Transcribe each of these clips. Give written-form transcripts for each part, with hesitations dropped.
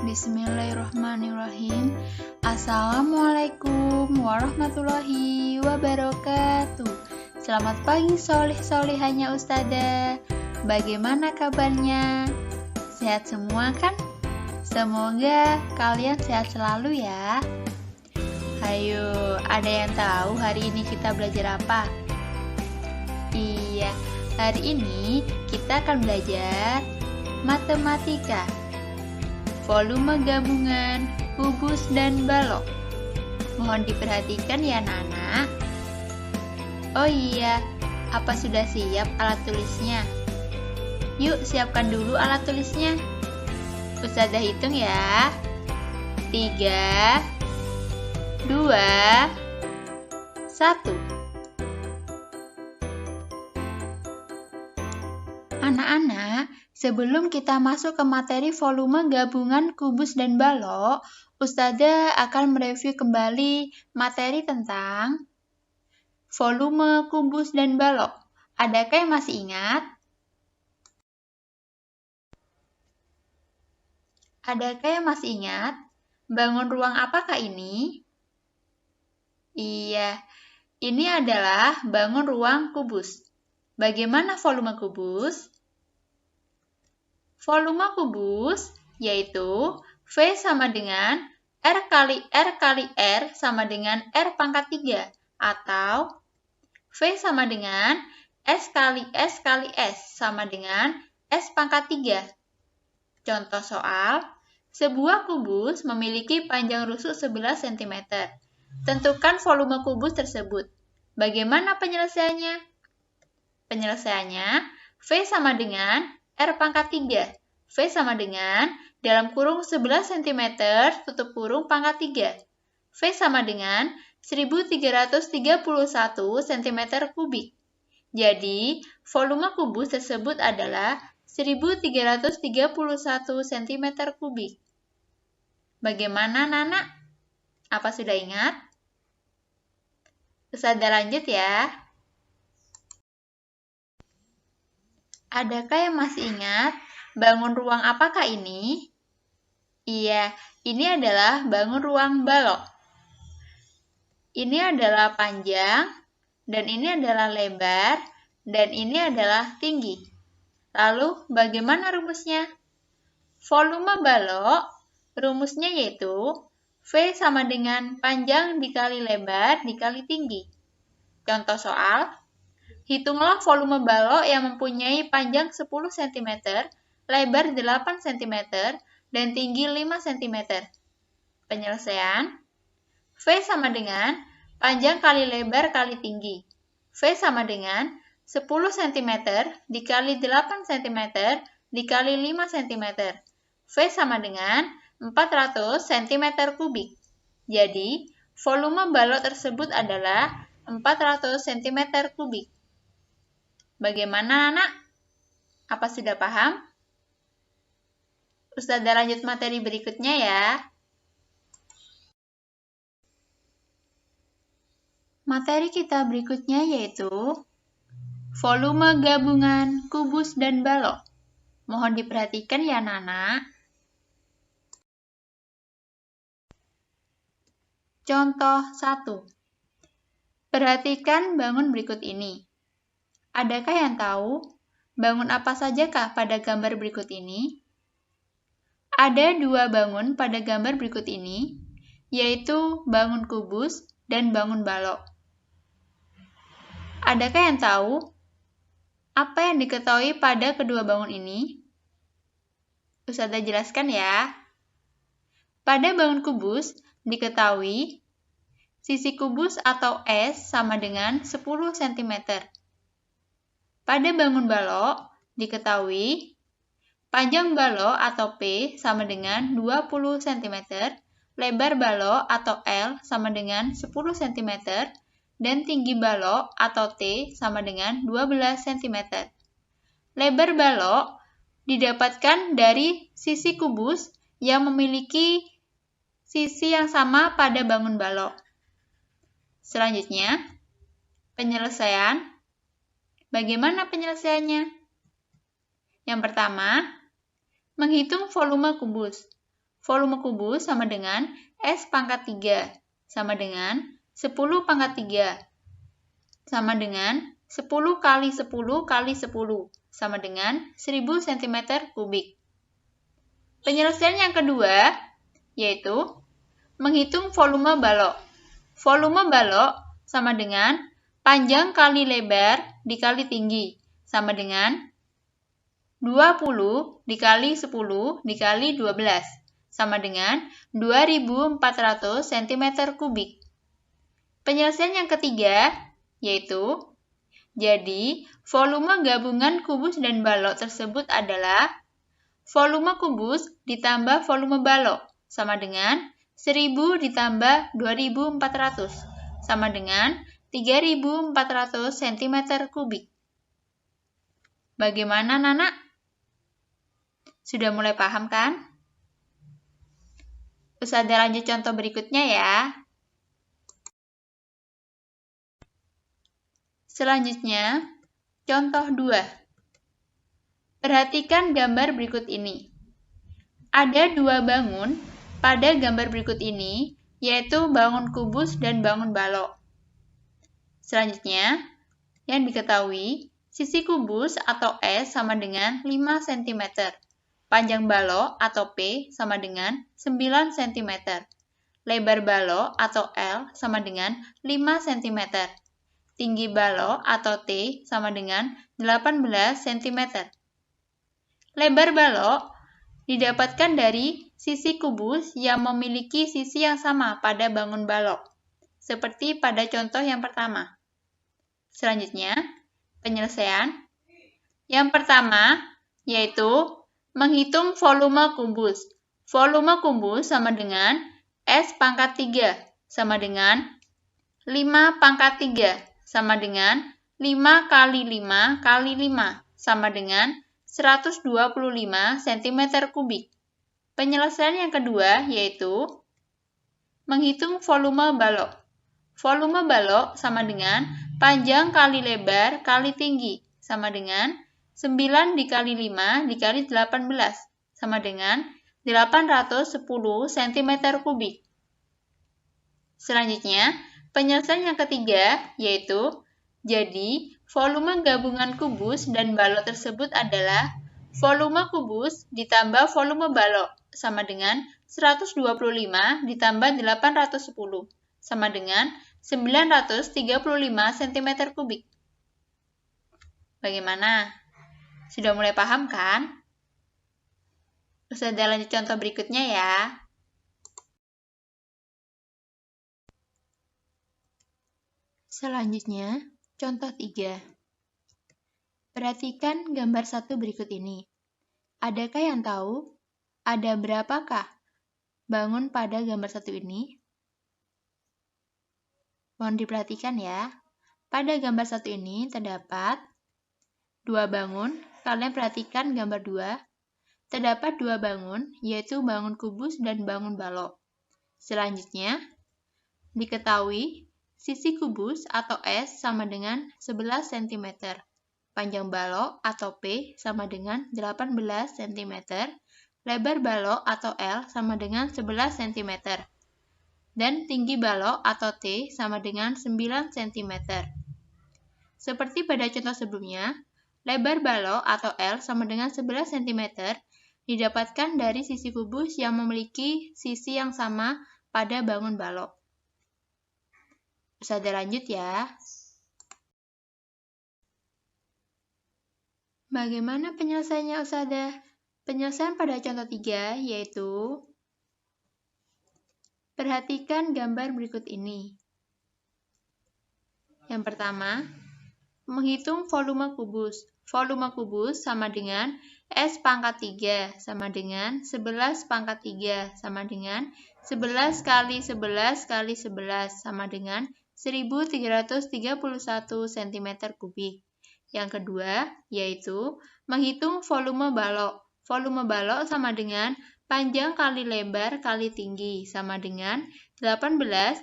Bismillahirrahmanirrahim. Assalamualaikum warahmatullahi wabarakatuh. Selamat pagi solih-solihanya Ustazah. Bagaimana kabarnya? Sehat semua kan? Semoga kalian sehat selalu ya. Ayo, ada yang tahu hari ini kita belajar apa? Iya, hari ini kita akan belajar matematika. Volume gabungan, kubus, dan balok. Mohon diperhatikan ya anak-anak. Oh iya, apa sudah siap alat tulisnya? Yuk siapkan dulu alat tulisnya. Ustazah hitung ya. 3, 2, 1. Anak-anak, sebelum kita masuk ke materi volume gabungan kubus dan balok, Ustazah akan mereview kembali materi tentang volume kubus dan balok. Adakah yang masih ingat? Adakah yang masih ingat? Bangun ruang apakah ini? Iya, ini adalah bangun ruang kubus. Bagaimana volume kubus? Volume kubus yaitu V sama dengan R kali R sama dengan R pangkat 3 atau V sama dengan S kali S sama dengan S pangkat 3. Contoh soal, sebuah kubus memiliki panjang rusuk 11 cm. Tentukan volume kubus tersebut. Bagaimana penyelesaiannya? Penyelesaiannya, V sama dengan R pangkat 3. V sama dengan dalam kurung 11 cm tutup kurung pangkat 3. V sama dengan 1331 cm kubik. Jadi, volume kubus tersebut adalah 1331 cm kubik. Bagaimana, Nana? Apa sudah ingat? Ustazah lanjut ya. Adakah yang masih ingat bangun ruang apakah ini? Iya, ini adalah bangun ruang balok. Ini adalah panjang, dan ini adalah lebar, dan ini adalah tinggi. Lalu, bagaimana rumusnya? Volume balok, rumusnya yaitu V sama dengan panjang dikali lebar dikali tinggi. Contoh soal, hitunglah volume balok yang mempunyai panjang 10 cm, lebar 8 cm, dan tinggi 5 cm. Penyelesaian, V sama dengan panjang kali lebar kali tinggi. V sama dengan 10 cm dikali 8 cm dikali 5 cm. V sama dengan 400 cm kubik. Jadi, volume balok tersebut adalah 400 cm kubik. Bagaimana, anak? Apa sudah paham? Ustazah lanjut materi berikutnya ya. Materi kita berikutnya yaitu volume gabungan kubus dan balok. Mohon diperhatikan ya, anak-anak. Contoh 1. Perhatikan bangun berikut ini. Adakah yang tahu bangun apa sajakah pada gambar berikut ini? Ada dua bangun pada gambar berikut ini, yaitu bangun kubus dan bangun balok. Adakah yang tahu apa yang diketahui pada kedua bangun ini? Ustazah jelaskan ya. Pada bangun kubus diketahui sisi kubus atau S sama dengan 10 cm. Pada bangun balok diketahui panjang balok atau P sama dengan 20 cm, lebar balok atau L sama dengan 10 cm, dan tinggi balok atau T sama dengan 12 cm. Lebar balok didapatkan dari sisi kubus yang memiliki sisi yang sama pada bangun balok. Selanjutnya, penyelesaian. Bagaimana penyelesaiannya? Yang pertama, menghitung volume kubus. volume kubus sama dengan S pangkat 3 sama dengan 10 pangkat 3 sama dengan 10 kali 10 kali 10 sama dengan 1000 cm kubik. Penyelesaian yang kedua yaitu menghitung volume balok. Volume balok sama dengan panjang kali lebar dikali tinggi sama dengan 20 dikali 10 dikali 12 sama dengan 2400 cm kubik. Penyelesaian yang ketiga yaitu jadi volume gabungan kubus dan balok tersebut adalah volume kubus ditambah volume balok sama dengan 1000 ditambah 2400 sama dengan 3400 cm kubik. Bagaimana, Nana? Sudah mulai paham kan? Ustazah lanjut contoh berikutnya ya. Selanjutnya, contoh 2. Perhatikan gambar berikut ini. Ada dua bangun pada gambar berikut ini, yaitu bangun kubus dan bangun balok. Selanjutnya, yang diketahui, sisi kubus atau S sama dengan 5 cm. Panjang balok atau P sama dengan 9 cm. Lebar balok atau L sama dengan 5 cm. Tinggi balok atau T sama dengan 18 cm. Lebar balok didapatkan dari sisi kubus yang memiliki sisi yang sama pada bangun balok, seperti pada contoh yang pertama. Selanjutnya, penyelesaian. Yang pertama, yaitu menghitung volume kubus. Volume kubus sama dengan S pangkat 3 sama dengan 5 pangkat 3 sama dengan 5 kali 5 kali 5 sama dengan 125 cm kubik. Penyelesaian yang kedua yaitu menghitung volume balok. Volume balok sama dengan panjang kali lebar kali tinggi sama dengan 9 dikali 5 dikali 18 sama dengan 810 cm kubik. Selanjutnya, penyelesaian yang ketiga yaitu jadi volume gabungan kubus dan balok tersebut adalah volume kubus ditambah volume balok sama dengan 125 ditambah 810 sama dengan 935 cm kubik. Bagaimana? Sudah mulai paham kan? Ustazah lanjut contoh berikutnya ya. Selanjutnya, contoh 3. Perhatikan gambar 1 berikut ini. Adakah yang tahu ada berapakah bangun pada gambar 1 ini? Mohon diperhatikan ya. Pada gambar 1 ini terdapat 2 bangun. Kalian perhatikan gambar 2. Terdapat 2 bangun, yaitu bangun kubus dan bangun balok. Selanjutnya, diketahui sisi kubus atau S sama dengan 11 cm. Panjang balok atau P sama dengan 18 cm. Lebar balok atau L sama dengan 11 cm. Dan tinggi balok atau T sama dengan 9 cm. Seperti pada contoh sebelumnya, lebar balok atau L sama dengan 11 cm didapatkan dari sisi kubus yang memiliki sisi yang sama pada bangun balok. Ustazah lanjut ya. Bagaimana penyelesaiannya Ustazah? Penyelesaian pada contoh 3 yaitu perhatikan gambar berikut ini. Yang pertama, menghitung volume kubus. Volume kubus sama dengan S pangkat 3 sama dengan 11 pangkat 3 sama dengan 11 kali 11 kali 11 sama dengan 1331 cm kubik. Yang kedua, yaitu menghitung volume balok. Volume balok sama dengan panjang kali lebar kali tinggi sama dengan 18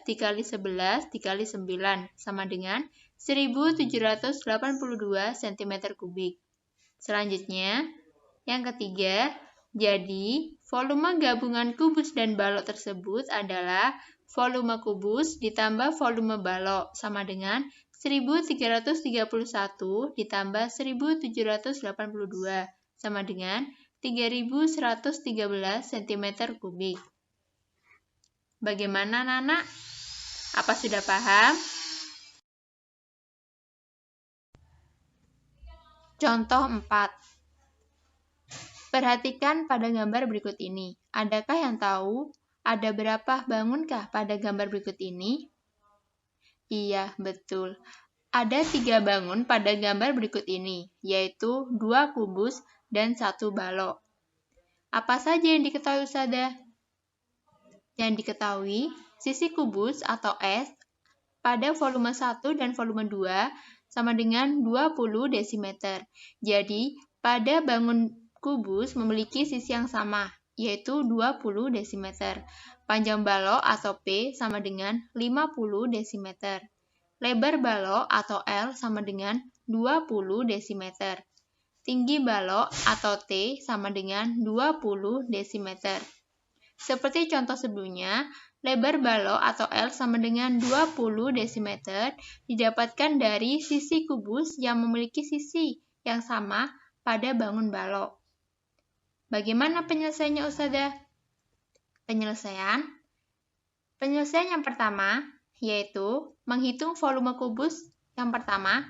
dikali 11 dikali 9 sama dengan 1782 cm kubik. Selanjutnya, yang ketiga, Jadi, volume gabungan kubus dan balok tersebut adalah volume kubus ditambah volume balok sama dengan 1331 ditambah 1782 sama dengan 3113 cm kubik. Bagaimana, anak-anak? Apa sudah paham? Contoh 4. Perhatikan pada gambar berikut ini. Adakah yang tahu ada berapa bangunkah pada gambar berikut ini? Iya, betul. Ada 3 bangun pada gambar berikut ini, yaitu 2 kubus dan 1 balok. Apa saja yang diketahui, Ustazah? Yang diketahui, sisi kubus atau S pada volume 1 dan volume 2 sama dengan 20 desimeter. Jadi, pada bangun kubus memiliki sisi yang sama, yaitu 20 desimeter. Panjang balok atau P sama dengan 50 desimeter. Lebar balok atau L sama dengan 20 desimeter. Tinggi balok atau T sama dengan 20 desimeter. Seperti contoh sebelumnya, lebar balok atau L sama dengan 20 desimeter didapatkan dari sisi kubus yang memiliki sisi yang sama pada bangun balok. Bagaimana penyelesaiannya, Ustazah? Penyelesaian yang pertama yaitu menghitung volume kubus yang pertama.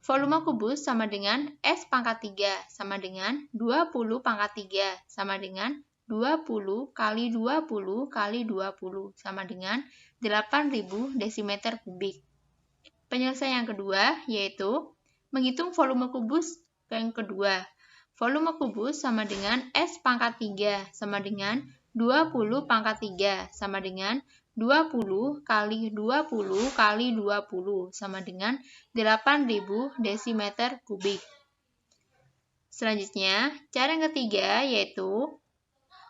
Volume kubus sama dengan S pangkat 3 sama dengan 20 pangkat 3 sama dengan 20 kali 20 kali 20 sama dengan 8.000 desimeter kubik. Penyelesaian yang kedua yaitu menghitung volume kubus yang kedua. Volume kubus sama dengan S pangkat 3 sama dengan 20 pangkat 3 sama dengan 20 kali 20 kali 20 sama dengan 8.000 desimeter kubik. Selanjutnya, cara yang ketiga yaitu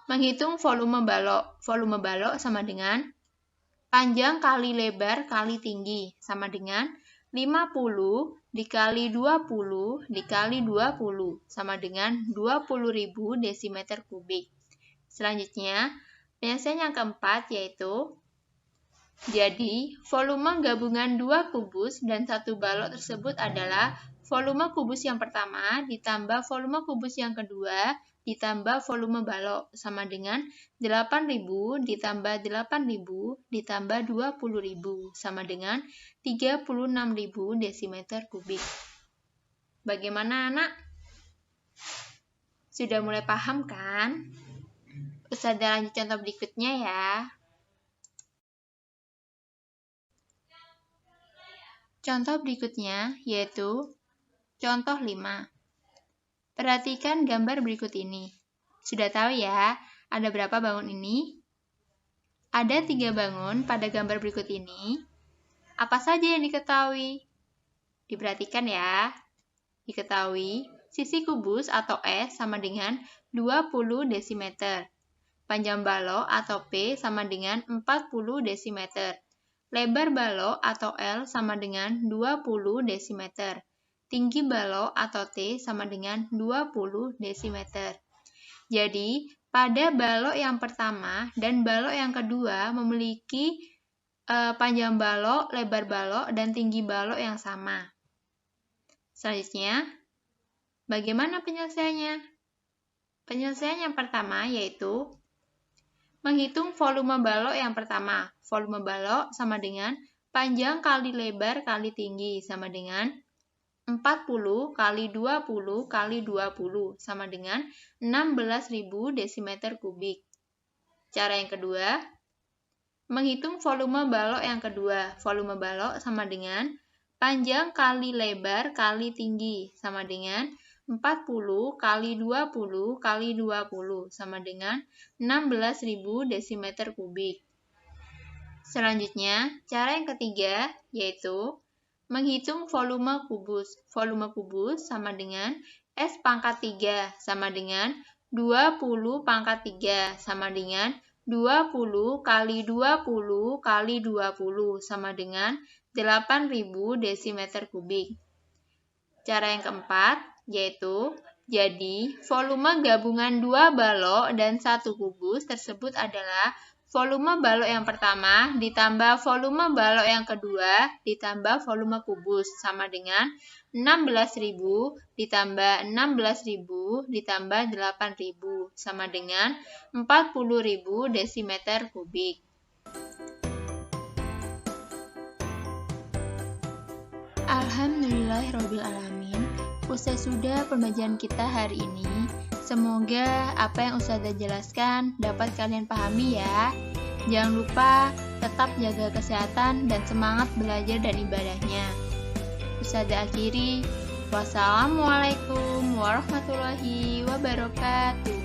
menghitung volume balok. Volume balok sama dengan panjang kali lebar kali tinggi sama dengan 50 dikali 20 dikali 20 sama dengan 20.000 desimeter kubik. Selanjutnya, penyelesaian yang keempat yaitu jadi, volume gabungan 2 kubus dan 1 balok tersebut adalah volume kubus yang pertama ditambah volume kubus yang kedua ditambah volume balok sama dengan 8.000 ditambah 8.000 ditambah 20.000 sama dengan 36.000 desimeter kubik. Bagaimana, anak? Sudah mulai paham kan? Ustazah lanjut contoh berikutnya ya. Contoh berikutnya yaitu contoh 5. Perhatikan gambar berikut ini. Sudah tahu ya, ada berapa bangun ini? Ada 3 bangun pada gambar berikut ini. Apa saja yang diketahui? Diperhatikan ya. Diketahui, sisi kubus atau S sama dengan 20 desimeter. Panjang balok atau P sama dengan 40 desimeter. Lebar balok atau L sama dengan 20 desimeter. Tinggi balok atau T sama dengan 20 desimeter. Jadi, pada balok yang pertama dan balok yang kedua memiliki panjang balok, lebar balok, dan tinggi balok yang sama. Selanjutnya, bagaimana penyelesaiannya? Penyelesaian yang pertama yaitu menghitung volume balok yang pertama. Volume balok sama dengan panjang kali lebar kali tinggi sama dengan 40 kali 20 kali 20 sama dengan 16.000 desimeter kubik. Cara yang kedua, menghitung volume balok yang kedua. Volume balok sama dengan panjang kali lebar kali tinggi sama dengan 40 kali 20 kali 20 sama dengan 16.000 desimeter kubik. Selanjutnya, cara yang ketiga yaitu menghitung volume kubus. Volume kubus sama dengan S pangkat 3 sama dengan 20 pangkat 3 sama dengan 20 kali 20 kali 20 sama dengan 8.000 desimeter kubik. Cara yang keempat yaitu Jadi, volume gabungan 2 balok dan 1 kubus tersebut adalah volume balok yang pertama ditambah volume balok yang kedua ditambah volume kubus sama dengan 16.000 ditambah 16.000 ditambah 8.000 sama dengan 40.000 desimeter kubik. Alhamdulillahirrabbilalamin. Usai sudah pembelajaran kita hari ini. Semoga apa yang Ustazah jelaskan dapat kalian pahami ya. Jangan lupa tetap jaga kesehatan dan semangat belajar dan ibadahnya. Ustazah akhiri. Wassalamualaikum warahmatullahi wabarakatuh.